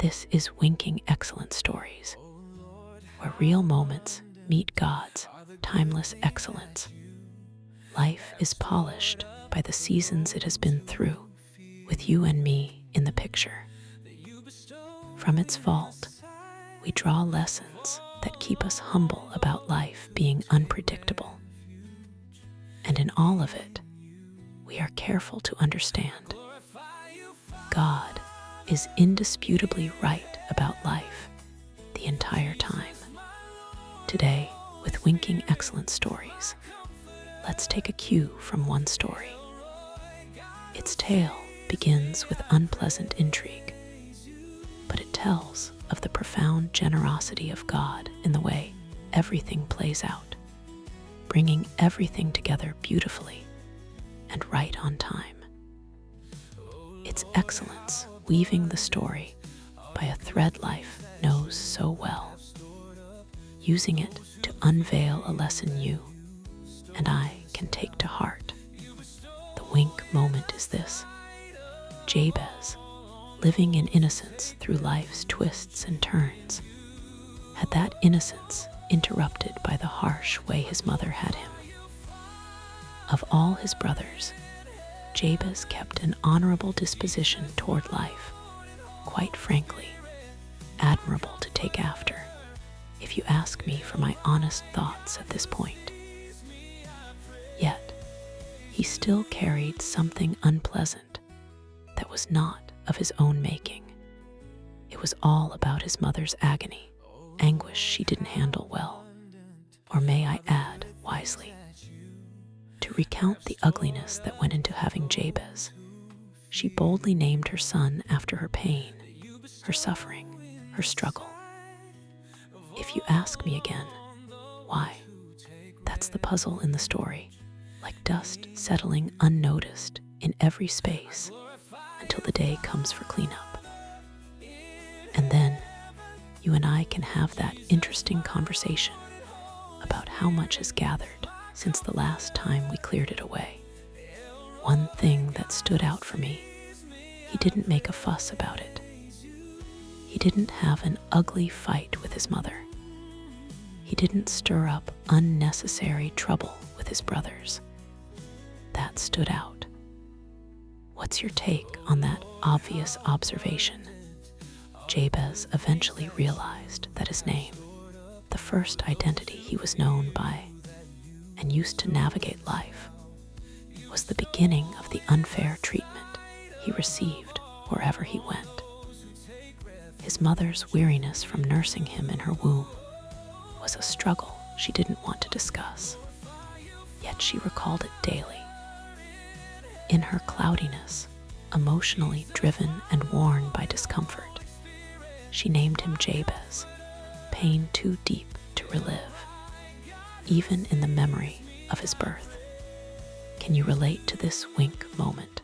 This is Winking Excellent Stories, where real moments meet God's timeless excellence. Life is polished by the seasons it has been through, with you and me in the picture. From its vault, we draw lessons that keep us humble about life being unpredictable. And in all of it, we are careful to understand God is indisputably right about life the entire time. Today, with Winking Excellent Stories, let's take a cue from one story. Its tale begins with unpleasant intrigue, but it tells of the profound generosity of God in the way everything plays out, bringing everything together beautifully and right on time. Its excellence weaving the story by a thread life knows so well, using it to unveil a lesson you and I can take to heart. The wink moment is this: Jabez, living in innocence through life's twists and turns, had that innocence interrupted by the harsh way his mother had him. Of all his brothers, Jabez kept an honorable disposition toward life, quite frankly, admirable to take after, if you ask me for my honest thoughts at this point. Yet, he still carried something unpleasant that was not of his own making. It was all about his mother's agony, anguish she didn't handle well, or may I add, wisely. To recount the ugliness that went into having Jabez, she boldly named her son after her pain, her suffering, her struggle. If you ask me again, why? That's the puzzle in the story, like dust settling unnoticed in every space until the day comes for cleanup. And then you and I can have that interesting conversation about how much has gathered since the last time we cleared it away. One thing that stood out for me: he didn't make a fuss about it. He didn't have an ugly fight with his mother. He didn't stir up unnecessary trouble with his brothers. That stood out. What's your take on that obvious observation? Jabez eventually realized that his name, the first identity he was known by and used to navigate life, was the beginning of the unfair treatment he received wherever he went. His mother's weariness from nursing him in her womb was a struggle she didn't want to discuss, yet she recalled it daily. In her cloudiness, emotionally driven and worn by discomfort, she named him Jabez, pain too deep to relive, even in the memory of his birth. Can you relate to this wink moment?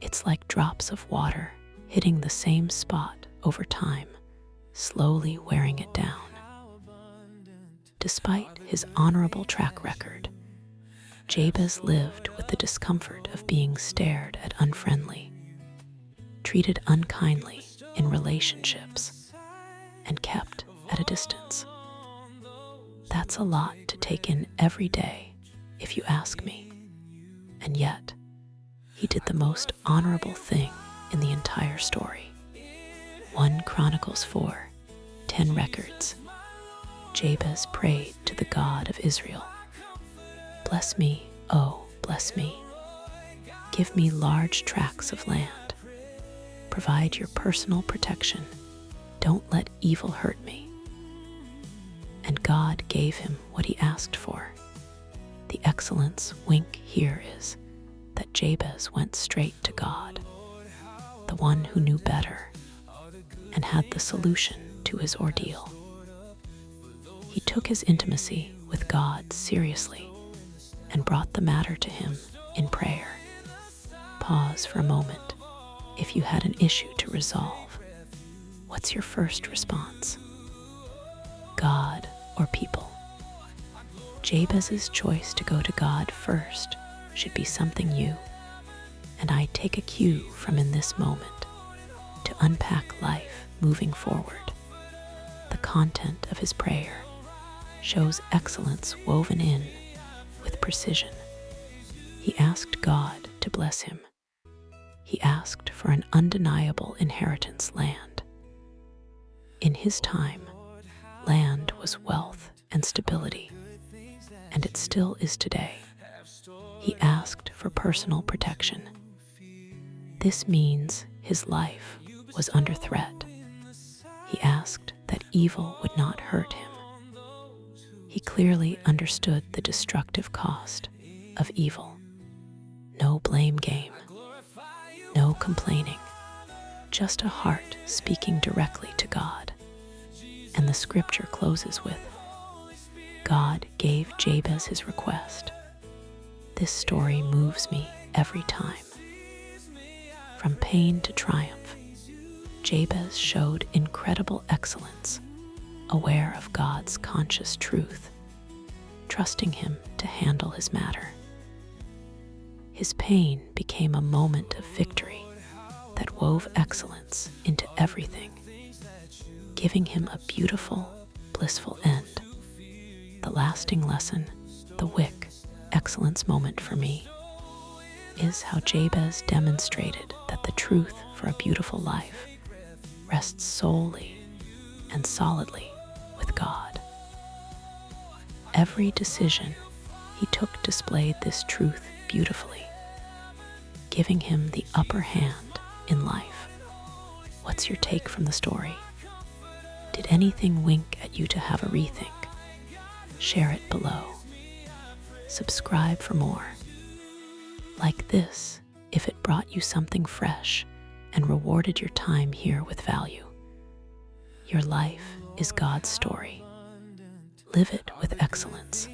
It's like drops of water hitting the same spot over time, slowly wearing it down. Despite his honorable track record, Jabez lived with the discomfort of being stared at unfriendly, treated unkindly in relationships, and kept at a distance. That's a lot to take in every day, if you ask me. And yet, he did the most honorable thing in the entire story. 1 Chronicles 4, 10 records. Jabez prayed to the God of Israel. Bless me, oh, bless me. Give me large tracts of land. Provide your personal protection. Don't let evil hurt me. And God gave him what he asked for. The excellence wink here is that Jabez went straight to God, the one who knew better and had the solution to his ordeal. He took his intimacy with God seriously and brought the matter to him in prayer. Pause for a moment. If you had an issue to resolve, what's your first response? God or people? Jabez's choice to go to God first should be something you and I take a cue from in this moment. to unpack life moving forward. The content of his prayer shows excellence woven in with precision. He asked God to bless him. He asked for an undeniable inheritance land. In his time, land was wealth and stability, and it still is today. He asked for personal protection. This means his life was under threat. He asked that evil would not hurt him. He clearly understood the destructive cost of evil. No blame game, no complaining, just a heart speaking directly to God. And the scripture closes with, God gave Jabez his request. This story moves me every time. From pain to triumph, Jabez showed incredible excellence, aware of God's conscious truth, trusting him to handle his matter. His pain became a moment of victory that wove excellence into everything, giving him a beautiful, blissful end. The lasting lesson, the wick, excellence moment for me, is how Jabez demonstrated that the truth for a beautiful life rests solely and solidly with God. Every decision he took displayed this truth beautifully, giving him the upper hand in life. What's your take from the story? Did anything wink at you to have a rethink? Share it below. Subscribe for more. Like this, if it brought you something fresh and rewarded your time here with value. Your life is God's story. Live it with excellence.